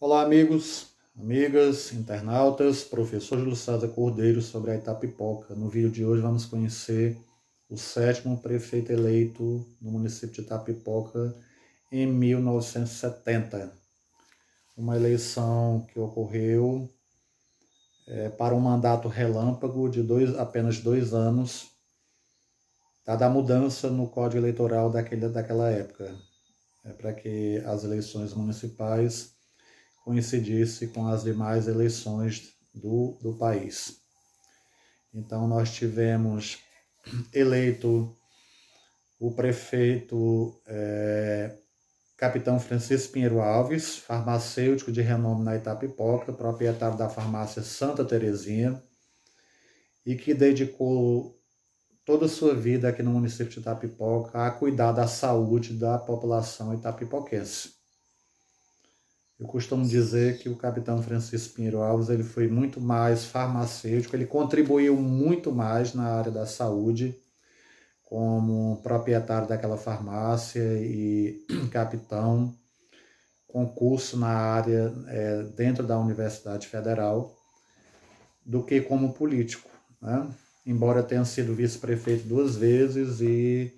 Olá, amigos, amigas, internautas, professor Júlio César Cordeiro sobre a Itapipoca. No vídeo de hoje vamos conhecer o sétimo prefeito eleito no município de Itapipoca em 1970. Uma eleição que ocorreu para um mandato relâmpago de apenas 2 anos, dada a mudança no Código Eleitoral daquela época, para que as eleições municipais coincidisse com as demais eleições do país. Então nós tivemos eleito o prefeito Capitão Francisco Pinheiro Alves, farmacêutico de renome na Itapipoca, proprietário da farmácia Santa Terezinha, e que dedicou toda a sua vida aqui no município de Itapipoca a cuidar da saúde da população itapipoquense. Eu costumo dizer que o capitão Francisco Pinheiro Alves ele foi muito mais farmacêutico, ele contribuiu muito mais na área da saúde, como proprietário daquela farmácia e capitão, concurso na área dentro da Universidade Federal, do que como político, né? Embora tenha sido vice-prefeito 2 vezes e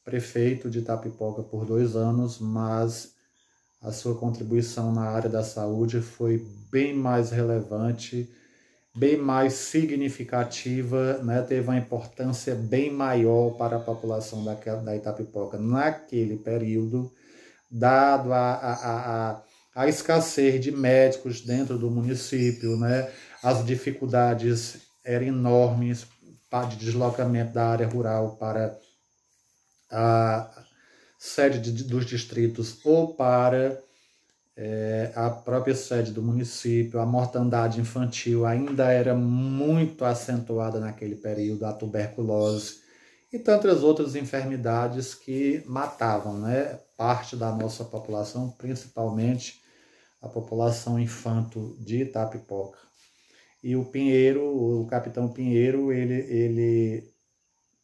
prefeito de Itapipoca por 2 anos, mas a sua contribuição na área da saúde foi bem mais relevante, bem mais significativa, né? Teve uma importância bem maior para a população da Itapipoca naquele período, dado a escassez de médicos dentro do município, né? As dificuldades eram enormes de deslocamento da área rural para a sede dos distritos ou para a própria sede do município. A mortandade infantil ainda era muito acentuada naquele período, a tuberculose e tantas outras enfermidades que matavam, né, parte da nossa população, principalmente a população infanto de Itapipoca. E o capitão Pinheiro, ele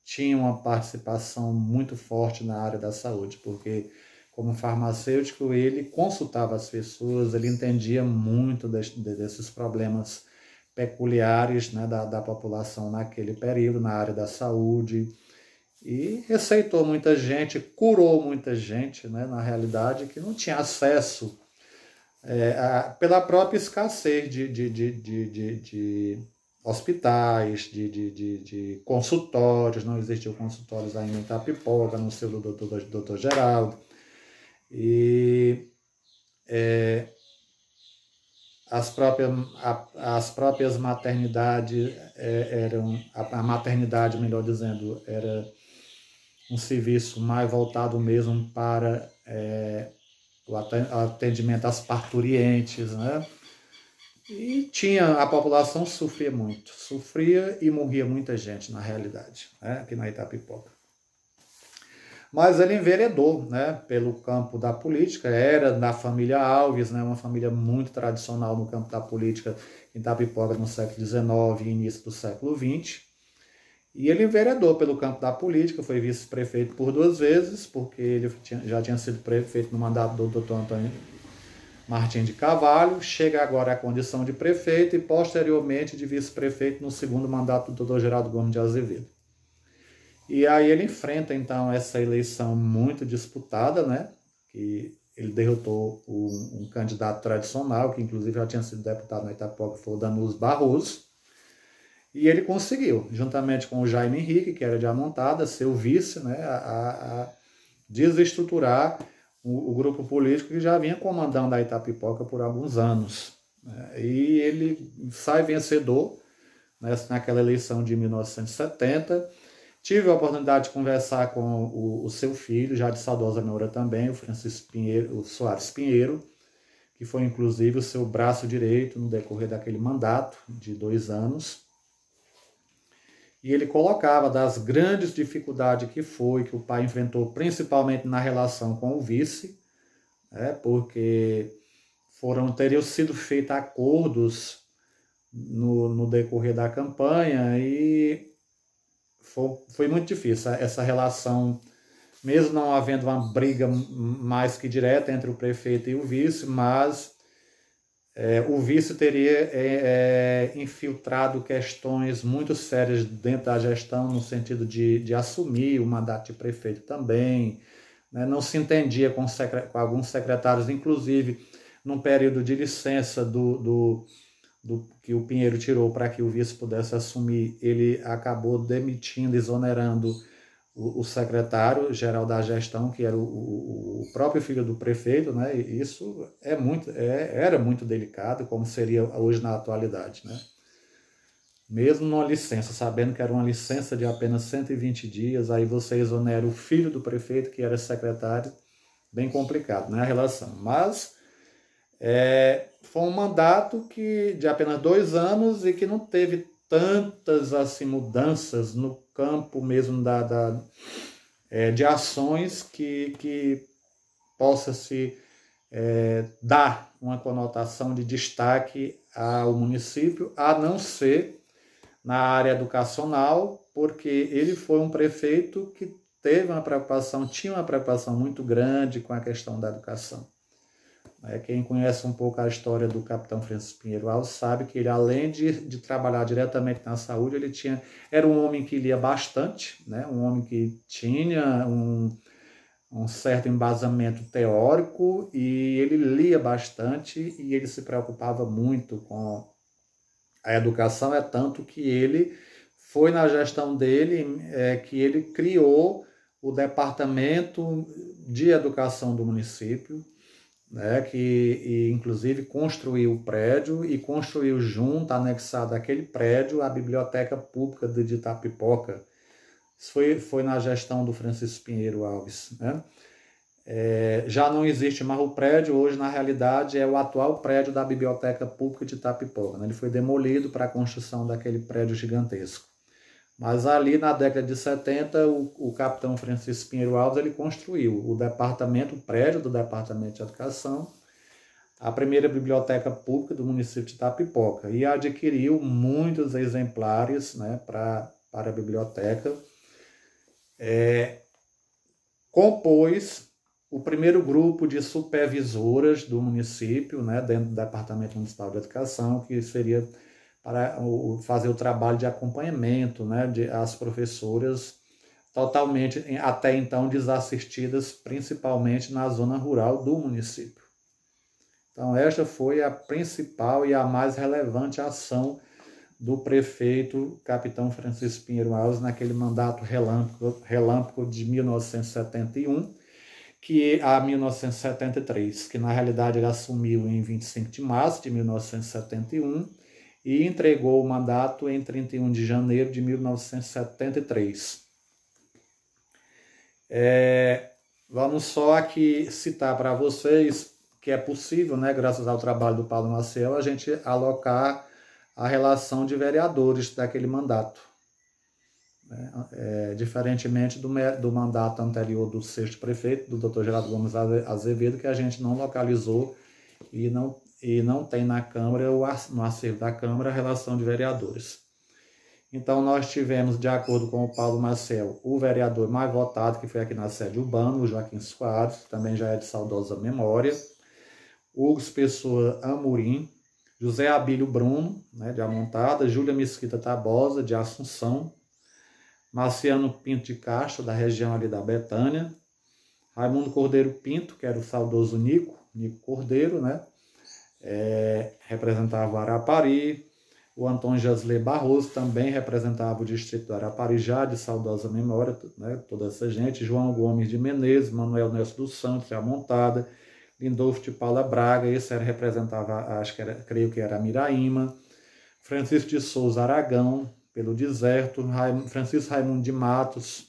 tinha uma participação muito forte na área da saúde, porque como farmacêutico ele consultava as pessoas, ele entendia muito desses problemas peculiares, né, da população naquele período, na área da saúde, e receitou muita gente, curou muita gente, né, na realidade, que não tinha acesso pela própria escassez de hospitais, de consultórios. Não existiam consultórios ainda em Itapipoca, no seu do doutor Geraldo. E as próprias maternidades a maternidade, melhor dizendo, era um serviço mais voltado mesmo para o atendimento às parturientes, né? E a população sofria muito, sofria e morria muita gente na realidade, né, aqui na Itapipoca. Mas ele enveredou, né, pelo campo da política, era da família Alves, né, uma família muito tradicional no campo da política em Itapipoca no século XIX e início do século XX. E ele enveredou pelo campo da política, foi vice-prefeito por 2 vezes, porque ele já tinha sido prefeito no mandato do Dr. Antônio Martim de Carvalho, chega agora à condição de prefeito e posteriormente de vice-prefeito no segundo mandato do Dr. Geraldo Gomes de Azevedo. E aí ele enfrenta então essa eleição muito disputada, né? Que ele derrotou um candidato tradicional, que inclusive já tinha sido deputado na Itapipoca, que foi o Danuso Barroso. E ele conseguiu, juntamente com o Jaime Henrique, que era de Amontada, ser o vice, né? A desestruturar o grupo político que já vinha comandando a Itapipoca por alguns anos. E ele sai vencedor naquela eleição de 1970. Tive a oportunidade de conversar com o seu filho, já de saudosa memória também, o Francisco Pinheiro, o Soares Pinheiro, que foi inclusive o seu braço direito no decorrer daquele mandato de 2 anos. E ele colocava das grandes dificuldades que o pai enfrentou, principalmente na relação com o vice, porque teriam sido feitos acordos no decorrer da campanha e foi muito difícil essa relação, mesmo não havendo uma briga mais que direta entre o prefeito e o vice, mas o vice teria infiltrado questões muito sérias dentro da gestão, no sentido de assumir o mandato de prefeito também, né? Não se entendia com alguns secretários, inclusive num período de licença que o Pinheiro tirou para que o vice pudesse assumir, ele acabou demitindo, exonerando o secretário-geral da gestão, que era o próprio filho do prefeito, né? E isso era muito delicado, como seria hoje na atualidade, né? Mesmo numa licença, sabendo que era uma licença de apenas 120 dias, aí você exonera o filho do prefeito, que era secretário, bem complicado, né, a relação. Mas foi um mandato de apenas 2 anos e que não teve tantas assim, mudanças no campo mesmo de ações que possa se dar uma conotação de destaque ao município, a não ser na área educacional, porque ele foi um prefeito que tinha uma preocupação muito grande com a questão da educação. Quem conhece um pouco a história do capitão Francisco Pinheiro Alves sabe que ele, além de trabalhar diretamente na saúde, era um homem que lia bastante, né? Um homem que tinha um certo embasamento teórico, e ele lia bastante e ele se preocupava muito com a educação, tanto que ele foi na gestão dele que ele criou o Departamento de Educação do município, né, que inclusive construiu o prédio e construiu junto, anexado àquele prédio, a Biblioteca Pública de Itapipoca. Isso foi na gestão do Francisco Pinheiro Alves, né? Já não existe mais o prédio, hoje na realidade é o atual prédio da Biblioteca Pública de Itapipoca, né? Ele foi demolido para a construção daquele prédio gigantesco. Mas ali na década de 70, o capitão Francisco Pinheiro Alves ele construiu o prédio do Departamento de Educação, a primeira biblioteca pública do município de Itapipoca, e adquiriu muitos exemplares, né, para a biblioteca. Compôs o primeiro grupo de supervisoras do município, né, dentro do Departamento Municipal de Educação, que seria para fazer o trabalho de acompanhamento, né, às professoras totalmente, até então, desassistidas, principalmente na zona rural do município. Então, esta foi a principal e a mais relevante ação do prefeito capitão Francisco Pinheiro Alves naquele mandato relâmpago de 1971 a 1973, que na realidade ele assumiu em 25 de março de 1971 e entregou o mandato em 31 de janeiro de 1973. Vamos só aqui citar para vocês que é possível, né, graças ao trabalho do Paulo Maciel, a gente alocar a relação de vereadores daquele mandato. Diferentemente do mandato anterior do 6º prefeito, do Dr. Geraldo Gomes Azevedo, que a gente não localizou e não tem na Câmara, no acervo da Câmara, a relação de vereadores. Então, nós tivemos, de acordo com o Paulo Marcel, o vereador mais votado, que foi aqui na sede urbana, o Joaquim Soares, que também já é de saudosa memória, Hugo Pessoa Amorim, José Abílio Bruno, né, de Amontada, Júlia Mesquita Tabosa, de Assunção, Marciano Pinto de Castro, da região ali da Betânia, Raimundo Cordeiro Pinto, que era o saudoso Nico Cordeiro, né, representava o Arapari, o Antônio Josley Barroso também representava o distrito do Arapari, já de saudosa memória, né, toda essa gente, João Gomes de Menezes, Manuel Nelson dos Santos, de Amontada, Lindolfo de Paula Braga, esse representava, creio que era a Miraíma, Francisco de Souza Aragão, pelo Deserto, Francisco Raimundo de Matos,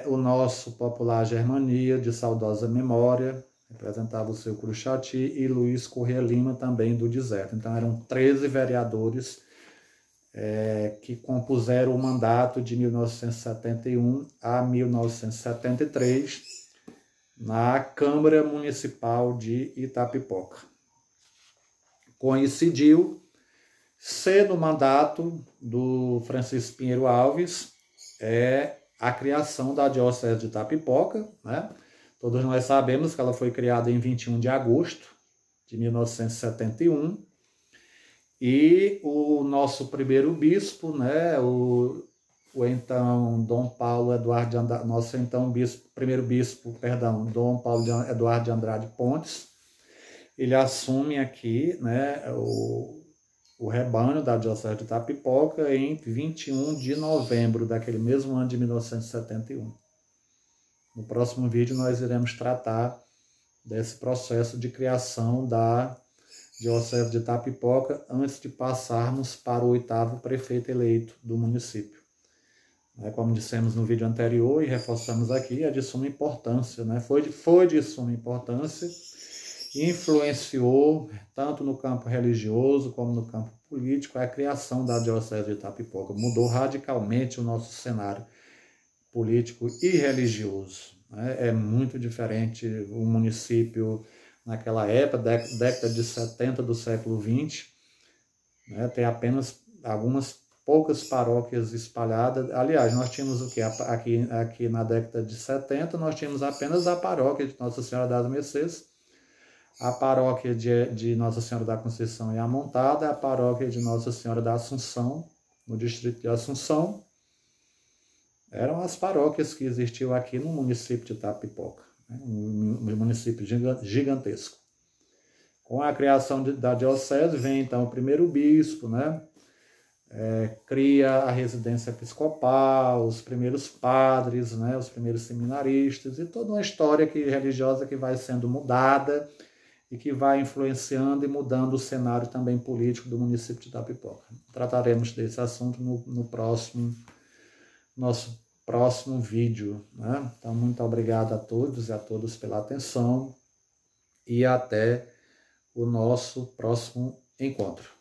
o nosso popular Germania, de saudosa memória, representava o seu Cruxati, e Luiz Corrêa Lima, também do Deserto. Então eram 13 vereadores que compuseram o mandato de 1971 a 1973 na Câmara Municipal de Itapipoca. Coincidiu ser no mandato do Francisco Pinheiro Alves a criação da Diocese de Itapipoca, né? Todos nós sabemos que ela foi criada em 21 de agosto de 1971. E o nosso primeiro bispo, né, o então Dom Paulo Eduardo de Andrade, nosso então primeiro bispo, perdão, Dom Paulo Eduardo de Andrade Pontes, ele assume aqui, né, o rebanho da Diocese de Itapipoca em 21 de novembro daquele mesmo ano de 1971. No próximo vídeo nós iremos tratar desse processo de criação da Diocese de Itapipoca antes de passarmos para o 8º prefeito eleito do município. Como dissemos no vídeo anterior e reforçamos aqui, é de suma importância, né? Foi de suma importância, influenciou tanto no campo religioso como no campo político a criação da Diocese de Itapipoca. Mudou radicalmente o nosso cenário político e religioso. É muito diferente o município naquela época, década de 70 do século XX, né? Tem apenas algumas poucas paróquias espalhadas. Aliás, nós tínhamos o que? Aqui na década de 70, nós tínhamos apenas a paróquia de Nossa Senhora das Mercês, a paróquia de Nossa Senhora da Conceição e Amontada, a paróquia de Nossa Senhora da Assunção, no distrito de Assunção. Eram as paróquias que existiam aqui no município de Itapipoca, né? Um município gigantesco. Com a criação da diocese vem então o primeiro bispo, né? Cria a residência episcopal, os primeiros padres, né? Os primeiros seminaristas e toda uma história religiosa que vai sendo mudada e que vai influenciando e mudando o cenário também político do município de Itapipoca. Trataremos desse assunto no nosso próximo vídeo, né? Então, muito obrigado a todos e a todas pela atenção e até o nosso próximo encontro.